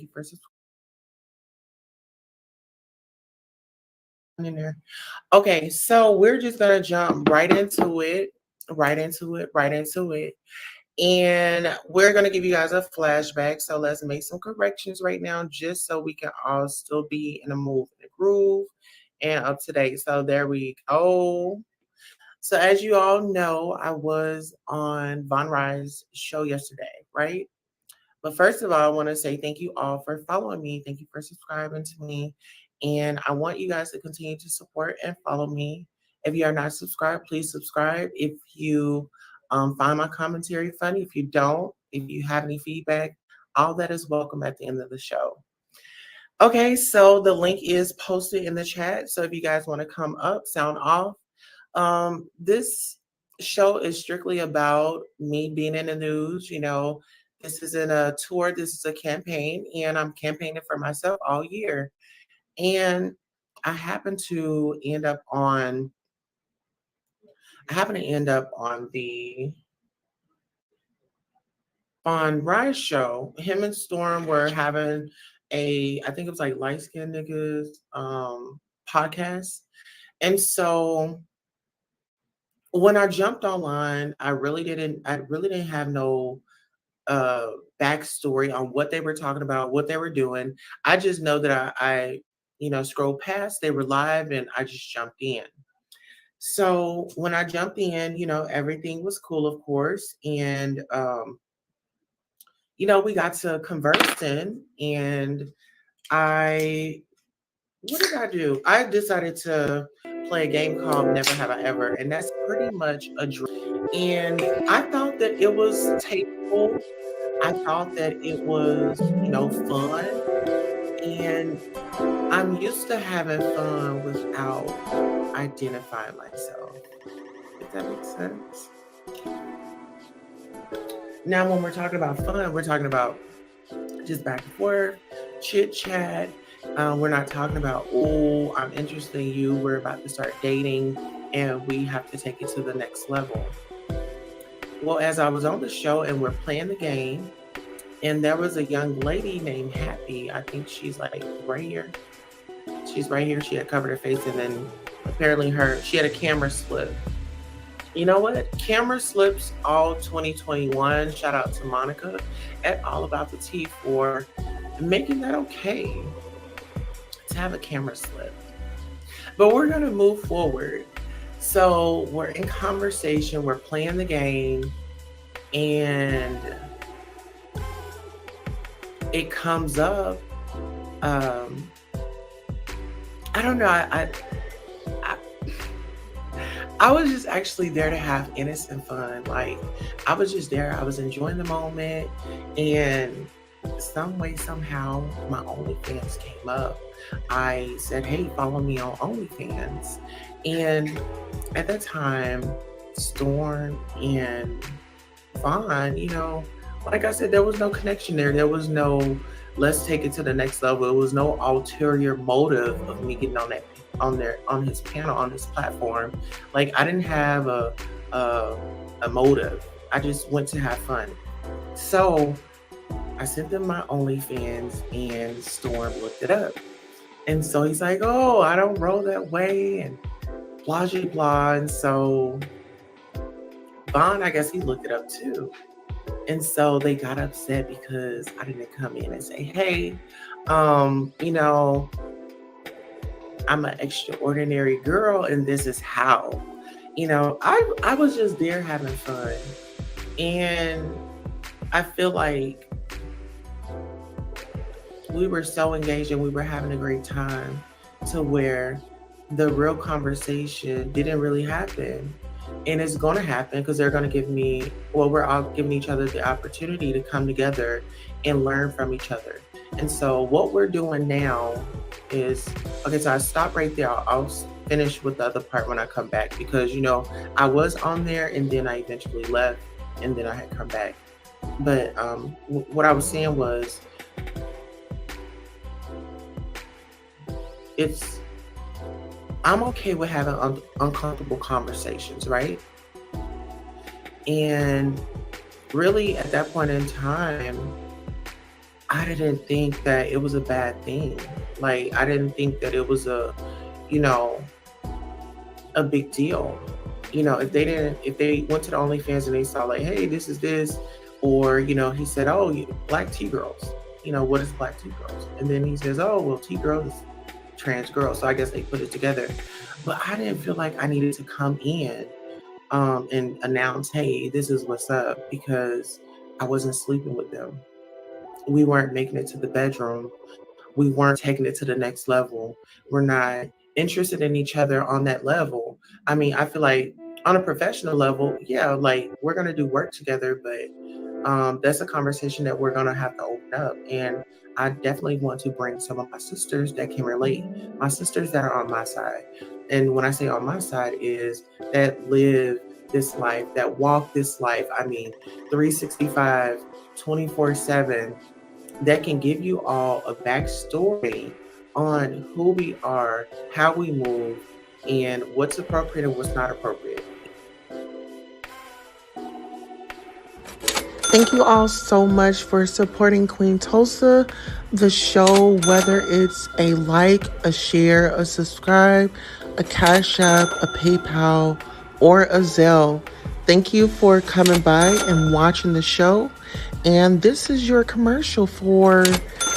you for subscribing in there. Okay, so we're just gonna jump right into it, right into it, right into it. And we're gonna give you guys a flashback. So let's make some corrections right now, just so we can all still be in a move, in a groove, and up to date. So there we go. So as you all know, I was on Von Rye's show yesterday, right? But first of all, I want to say thank you all for following me. Thank you for subscribing to me. And I want you guys to continue to support and follow me. If you are not subscribed, please subscribe. If you find my commentary funny, if you don't, if you have any feedback, all that is welcome at the end of the show. Okay, so the link is posted in the chat. So if you guys want to come up, sound off. This show is strictly about me being in the news. This isn't a tour, this is a campaign, and I'm campaigning for myself all year. And I happen to end up on the Von Rice show. Him and Storm were having I think it was like Light Skin Niggas podcast. And so when I jumped online, I really didn't have no backstory on what they were talking about, what they were doing. I just know that I scrolled past, they were live, and I just jumped in. So when I jumped in, everything was cool, of course. And, we got to conversing, and what did I do? I decided to play a game called Never Have I Ever, and that's pretty much a dream. And I thought that it was tasteful. I thought that it was, fun. And I'm used to having fun without identifying myself, if that makes sense. Now, when we're talking about fun, we're talking about just back and forth, chit chat. We're not talking about, oh, I'm interested in you, we're about to start dating, and we have to take it to the next level. Well, as I was on the show and we're playing the game, and there was a young lady named Happy. I think she's like right here. She's right here. She had covered her face, and then apparently she had a camera slip. You know what? Camera slips all 2021. Shout out to Monica at All About the Tea for making that okay to have a camera slip. But we're going to move forward. So we're in conversation. We're playing the game. And it comes up. I don't know. I was just actually there to have innocent fun. Like, I was just there. I was enjoying the moment. And some way, somehow, my OnlyFans came up. I said, hey, follow me on OnlyFans. And at that time, Storm and Vaughn, like I said, there was no connection there. There was no, let's take it to the next level. It was no ulterior motive of me getting on his panel, on his platform. Like, I didn't have a motive. I just went to have fun. So I sent them my OnlyFans, and Storm looked it up. And so he's like, oh, I don't roll that way, and blah, blah, blah. And so Vaughn, I guess he looked it up too. And so they got upset because I didn't come in and say, hey, I'm an extraordinary girl, and this is how. I was just there having fun. And I feel like we were so engaged and we were having a great time to where the real conversation didn't really happen. And it's going to happen because they're going to we're all giving each other the opportunity to come together and learn from each other. And so what we're doing now is, okay, so I stop right there. I'll finish with the other part when I come back, because, I was on there and then I eventually left and then I had come back. But what I was saying was, I'm okay with having uncomfortable conversations, right? And really, at that point in time, I didn't think that it was a bad thing. Like, I didn't think that it was you know, a big deal. If they went to the OnlyFans and they saw like, hey, this is this, or he said, oh, black T girls. What is black T girls? And then he says, oh, well, T girls is trans girls. So I guess they put it together. But I didn't feel like I needed to come in and announce, hey, this is what's up, because I wasn't sleeping with them. We weren't making it to the bedroom. We weren't taking it to the next level. We're not interested in each other on that level. I mean, I feel like on a professional level, yeah, like we're going to do work together, but that's a conversation that we're going to have to open up. And I definitely want to bring some of my sisters that can relate, my sisters that are on my side. And when I say on my side, is that live this life, that walk this life. I mean, 365, 24/7, that can give you all a backstory on who we are, how we move, and what's appropriate and what's not appropriate. Thank you all so much for supporting Queen Tulsa, the show, whether it's a like, a share, a subscribe, a Cash App, a PayPal, or a Zelle. Thank you for coming by and watching the show. And this is your commercial for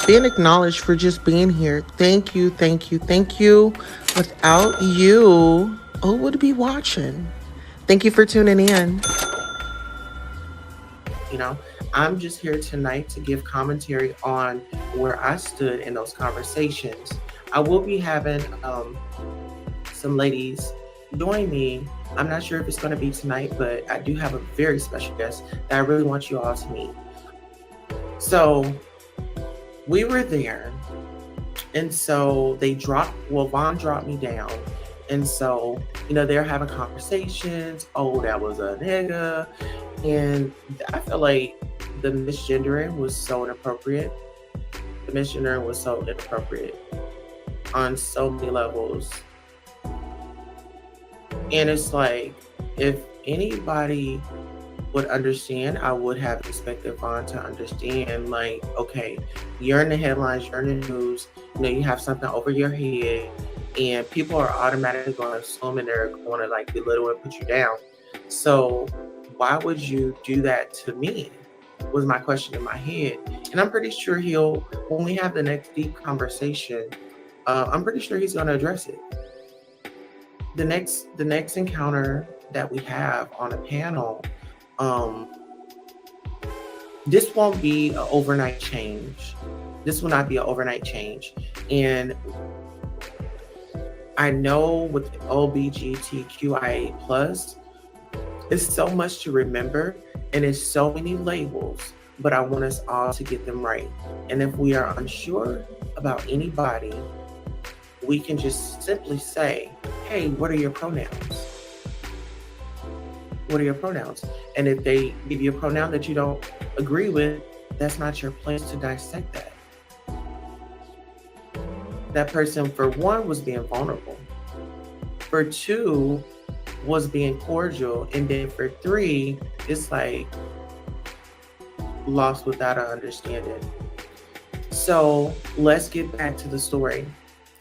being acknowledged for just being here. Thank you, thank you, thank you. Without you, who would be watching? Thank you for tuning in. I'm just here tonight to give commentary on where I stood in those conversations. I will be having some ladies join me. I'm not sure if it's going to be tonight, but I do have a very special guest that I really want you all to meet. So we were there, and so Vaughn dropped me down. And so, they're having conversations. Oh, that was a nigga. And I feel like the misgendering was so inappropriate. The misgendering was so inappropriate on so many levels. And it's like, if anybody would understand, I would have expected Vaughn to understand, like, okay, you're in the headlines, you're in the news, you have something over your head, and people are automatically going to assume and they're going to like belittle and put you down. So why would you do that to me? Was my question in my head. And I'm pretty sure when we have the next deep conversation, I'm pretty sure he's going to address it. The next encounter that we have on a panel, this won't be an overnight change. This will not be an overnight change. And I know with LGBTQIA+, it's so much to remember and it's so many labels, but I want us all to get them right. And if we are unsure about anybody, we can just simply say, hey, what are your pronouns? What are your pronouns? And if they give you a pronoun that you don't agree with, that's not your place to dissect that. That person, for one, was being vulnerable. For two, was being cordial. And then for three, it's like lost without an understanding. So let's get back to the story.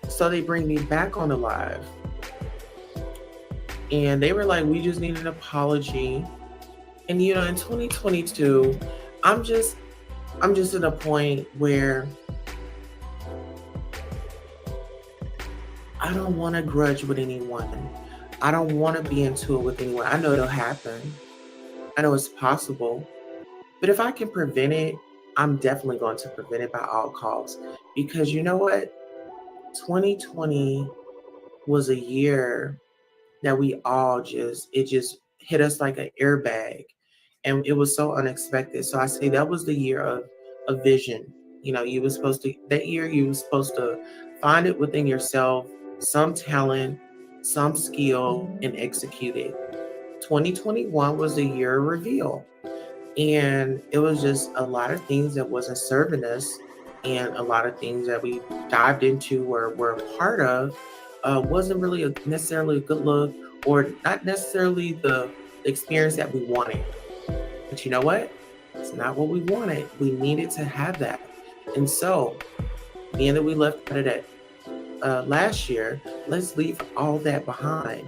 So they bring me back on the live. And they were like, we just need an apology. And in 2022, I'm just at a point where I don't want to grudge with anyone. I don't want to be into it with anyone. I know it'll happen. I know it's possible. But if I can prevent it, I'm definitely going to prevent it by all costs. Because you know what? 2020 was a year that we all it just hit us like an airbag. And it was so unexpected. So I say that was the year of vision. That year you were supposed to find it within yourself, some talent, some skill, and execute it. 2021 was the year of reveal. And it was just a lot of things that wasn't serving us, and a lot of things that we dived into or were a part of wasn't really necessarily a good look, or not necessarily the experience that we wanted. But you know what? It's not what we wanted. We needed to have that. And so, being that we left out of that last year, let's leave all that behind.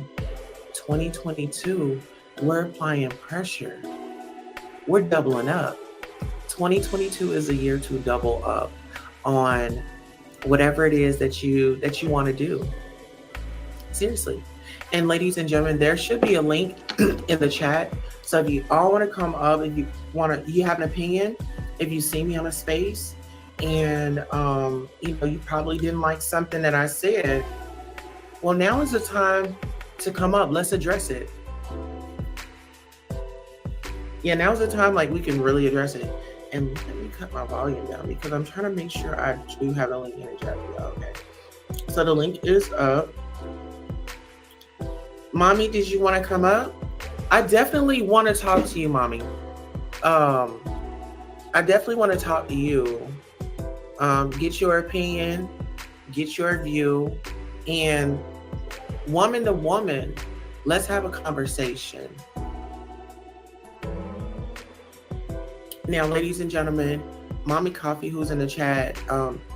2022, we're applying pressure. We're doubling up. 2022 is a year to double up on whatever it is that you want to do. Seriously. And ladies and gentlemen, there should be a link in the chat. So if you all want to come up, if you have an opinion, if you see me on a space and you probably didn't like something that I said, well, now is the time to come up. Let's address it. Yeah, now's the time like we can really address it. And let me cut my volume down because I'm trying to make sure I do have the link in the chat. Okay. So the link is up. Mommy, did you want to come up? I definitely want to talk to you, Mommy. I definitely want to talk to you. Get your opinion, get your view, and woman to woman, let's have a conversation. Now, ladies and gentlemen, Mommy Coffee, who's in the chat,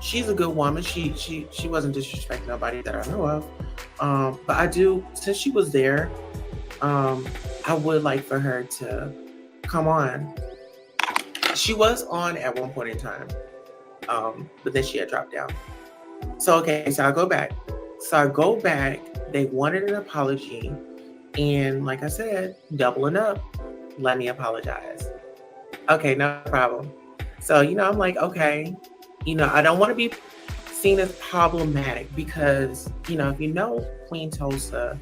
she's a good woman. She wasn't disrespecting nobody that I know of. But I do, since she was there, I would like for her to come on. She was on at one point in time, but then she had dropped down. So, okay, so I go back. They wanted an apology. And like I said, doubling up, let me apologize. Okay, no problem. So, I'm like, okay, I don't want to be seen as problematic because, if you know Queen Tulsa,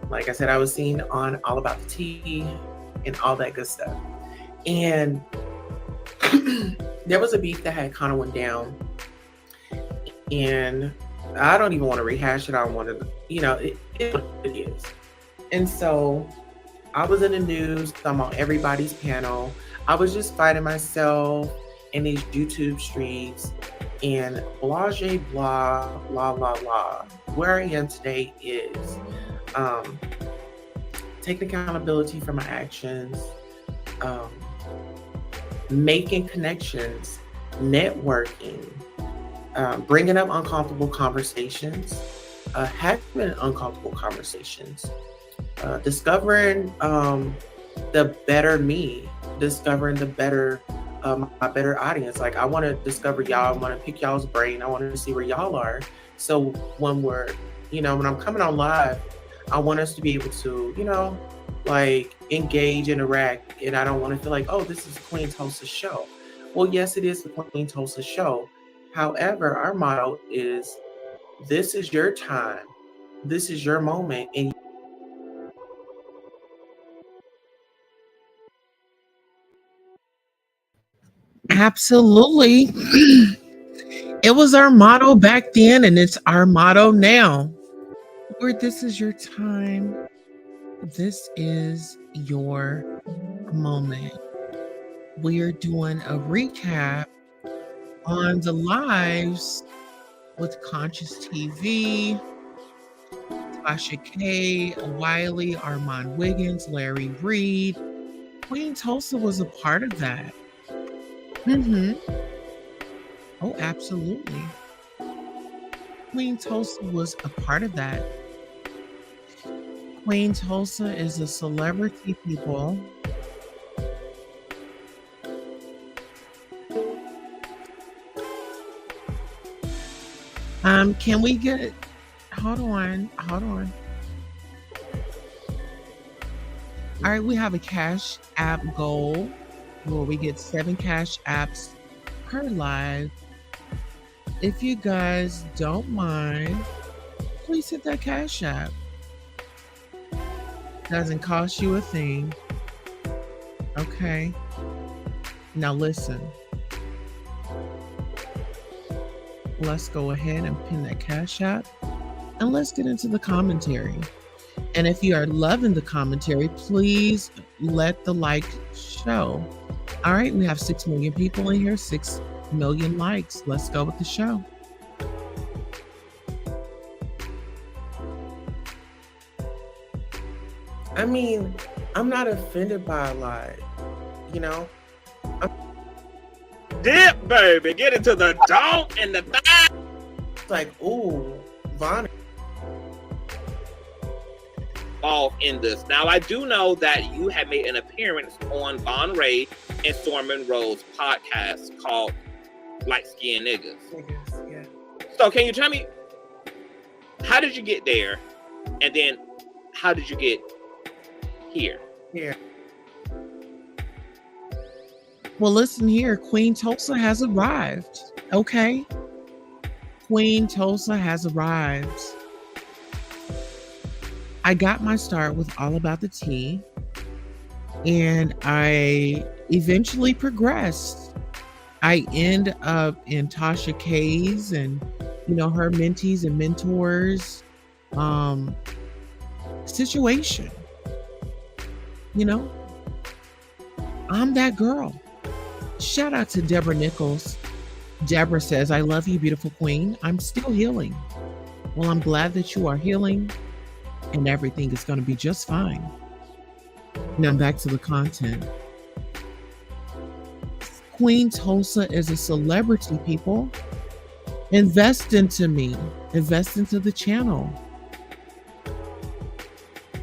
like I said, I was seen on All About the Tea and all that good stuff. And there was a beef that had kind of went down. And I don't even want to rehash it. I don't want to, it is what it is. And so I was in the news. I'm on everybody's panel. I was just fighting myself in these YouTube streets and blah, blah. Where I am today is taking accountability for my actions, making connections, networking, bringing up uncomfortable conversations, having uncomfortable conversations, discovering the better me, discovering the better, my better audience. Like I want to discover y'all, I want to pick y'all's brain. I want to see where y'all are. So when we're, when I'm coming on live, I want us to be able to, like engage, interact. And I don't want to feel like, oh, this is Queen Tulsa's show. Well, yes, it is the Queen Tulsa show. However, our motto is, this is your time. This is your moment. And absolutely. It was our motto back then, and it's our motto now. Where this is your time. This is your moment. We're doing a recap on the lives with Consciouztv, Tashak, Wiley, Armon Wiggins, Larryreid. Queen Tulsa was a part of that. Oh, absolutely. Queen Tulsa was a part of that. Queen Tulsa is a celebrity, people. Can we get, hold on. All right, we have a Cash App goal where we get 7 Cash Apps per live. If you guys don't mind, please hit that Cash App. Doesn't cost you a thing. Okay. Now listen. Let's go ahead and pin that Cash App and let's get into the commentary. And if you are loving the commentary, please let the like show. All right, we have 6 million people in here, 6 million likes. Let's go with the show. I mean, I'm not offended by a lot, dip, baby. Get into the donk and the thigh. It's like, ooh, Von. Involved in this. Now, I do know that you have made an appearance on Larryreid and Storm Monroe's podcast called Light Skin Niggas. Yeah. So, can you tell me, how did you get there? And then, how did you get here? Here. Well, listen here. Queen Tulsa has arrived. Okay? Queen Tulsa has arrived. I got my start with All About the Tea, and I eventually progressed. I end up in Tasha K's and, her mentees and mentors situation. I'm that girl. Shout out to Deborah Nichols. Deborah says, I love you, beautiful queen. I'm still healing. Well, I'm glad that you are healing, and everything is going to be just fine. Now back to the content. Queen Tulsa is a celebrity, people. Invest into me. Invest into the channel.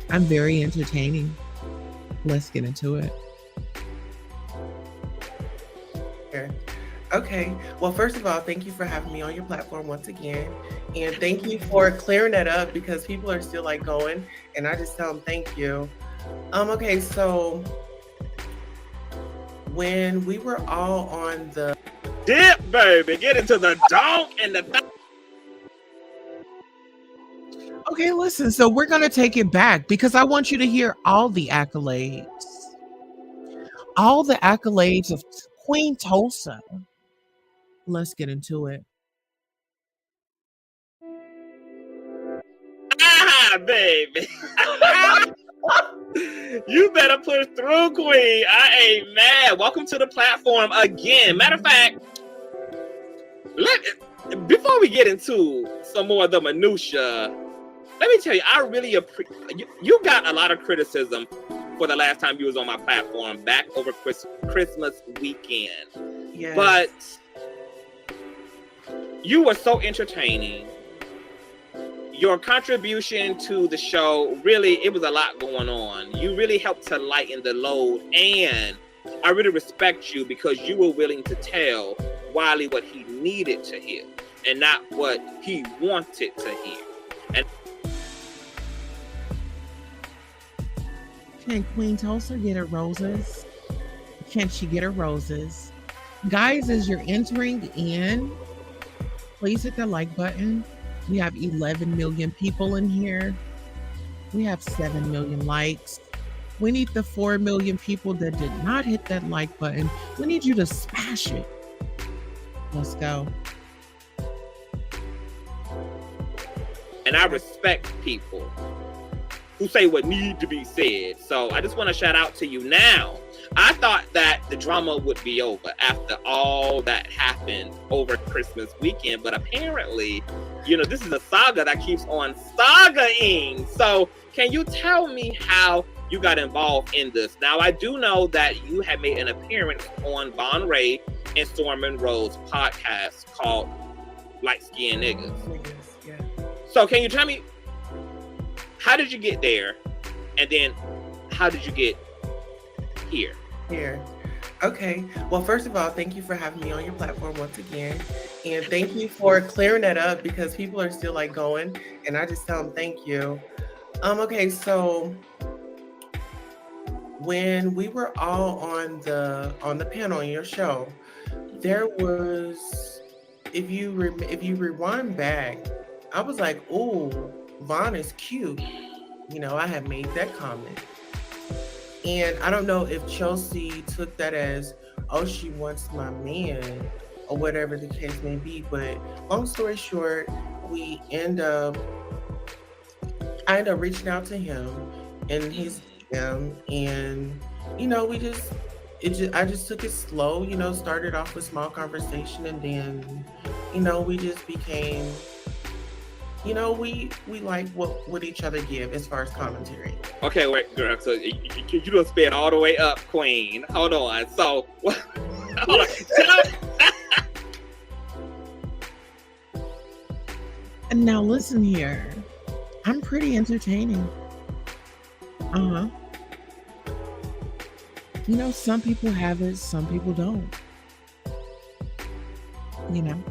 I'm very entertaining. Let's get into it. Okay. Well, first of all, thank you for having me on your platform once again. And thank you for clearing that up, because people are still like going, and I just tell them thank you. Okay, so when we were all on the dip, baby, get into the donk and the thigh. Okay, listen, so we're going to take it back because I want you to hear all the accolades. All the accolades of Queen Tulsa. Let's get into it. Baby. You better push through, queen. I ain't mad. Welcome to the platform again. Matter of fact, before we get into some more of the minutia, let me tell you, I really appreciate you got a lot of criticism for the last time you was on my platform back over Christmas weekend. Yes. But you were so entertaining. Your contribution to the show, really, it was a lot going on. You really helped to lighten the load, and I really respect you because you were willing to tell Wiley what he needed to hear and not what he wanted to hear. And can Queen Tulsa get her roses? Can she get her roses? Guys, as you're entering in, please hit that like button. We have 11 million people in here. We have 7 million likes. We need the 4 million people that did not hit that like button. We need you to smash it. Let's go. And I respect people who say what need to be said. So I just want to shout out to you now. I thought that the drama would be over after all that happened over Christmas weekend, but apparently, this is a saga that keeps on sagaing. So can you tell me how you got involved in this? Now, I do know that you have made an appearance on Larryreid and Storm Monroe's podcast called Light Skin Niggas. Yeah. So can you tell me, how did you get there? And then how did you get here? Okay. Well, first of all, thank you for having me on your platform once again. And thank you for clearing that up because people are still like going, and I just tell them thank you. Okay, so when we were all on the panel on your show, there was, if you rewind back, I was like, "Ooh, Vaughn is cute." I had made that comment. And I don't know if Chelsea took that as, oh, she wants my man or whatever the case may be. But long story short, I end up reaching out to him and his DM, and I just took it slow, started off with small conversation, and then, we just became, we like what each other give as far as commentary. Okay, wait, girl. So you don't spin all the way up, Queen. Hold on. So, hold on. And now listen here. I'm pretty entertaining. Uh-huh. You know, some people have it, some people don't. You know,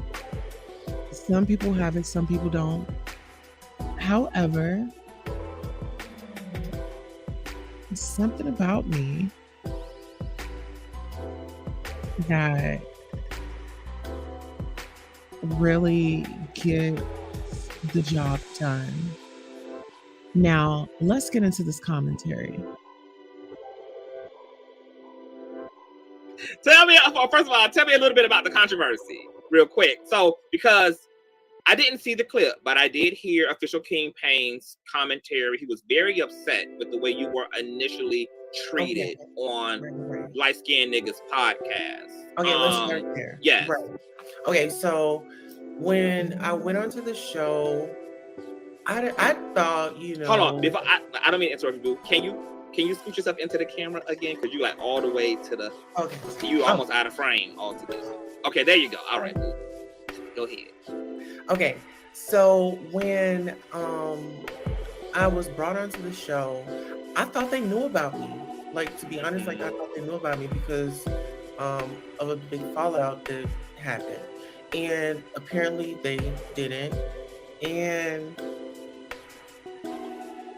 some people have it, some people don't. However, something about me that really gets the job done. Now, let's get into this commentary. Tell me, first of all, tell me a little bit about the controversy real quick. So, because I didn't see the clip, but I did hear Official King Payne's commentary. He was very upset with the way you were initially treated on Light Skinned Niggas podcast. Okay, let's start there. Yes. Right. Okay, so when I went onto the show, I thought, you know. Hold on, before I don't mean to interrupt you. Can you scoot yourself into the camera again? Because you like all the way to the. Okay. You almost out of frame altogether. Okay, there you go. All right, go ahead. Okay, so when I was brought onto the show, I thought they knew about me. Like, to be honest, like I thought they knew about me because of a big fallout that happened, and apparently they didn't. And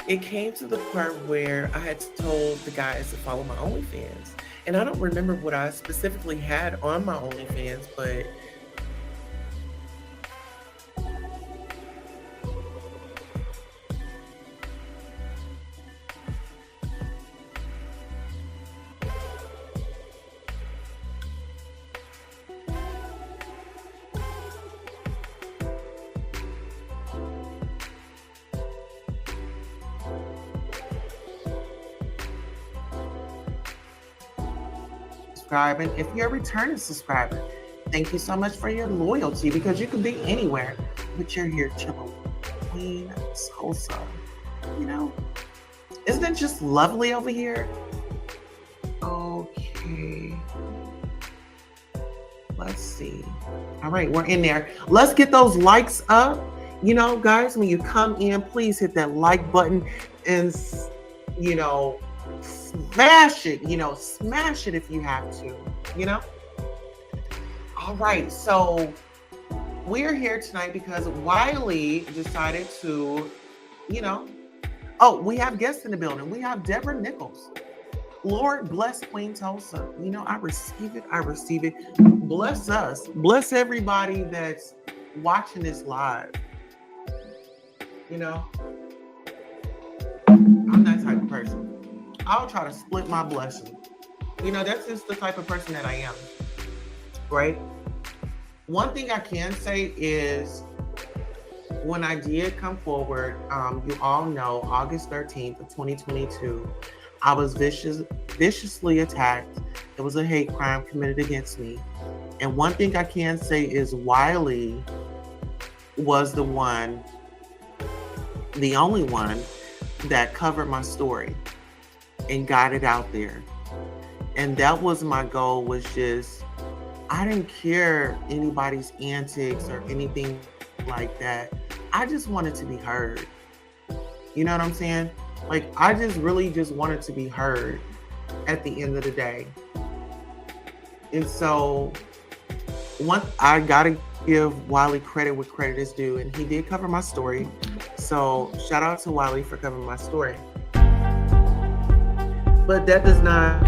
it came to the part where I had told the guys to follow my OnlyFans, and I don't remember what I specifically had on my OnlyFans, but subscribing. If you're a returning subscriber, thank you so much for your loyalty, because you can be anywhere, but you're here chilling with Queen Tulsa. You know, isn't it just lovely over here? Okay, let's see. All right, we're in there. Let's get those likes up. You know, guys, when you come in, please hit that like button and, you know, smash it, smash it if you have to, All right, so we're here tonight because Wiley decided to, oh, we have guests in the building. We have Deborah Nichols. Lord bless Queen Tulsa. I receive it. I receive it. Bless us. Bless everybody that's watching this live. I'm that type of person. I'll try to split my blessing. That's just the type of person that I am, right? One thing I can say is when I did come forward, you all know, August 13th of 2022, I was viciously attacked. It was a hate crime committed against me. And one thing I can say is Wiley was the only one that covered my story and got it out there. And that was my goal, was just, I didn't care anybody's antics or anything like that. I just wanted to be heard. You know what I'm saying? Like, I just really just wanted to be heard at the end of the day. And so I gotta give Wiley credit where credit is due, and he did cover my story. So shout out to Wiley for covering my story. But that does not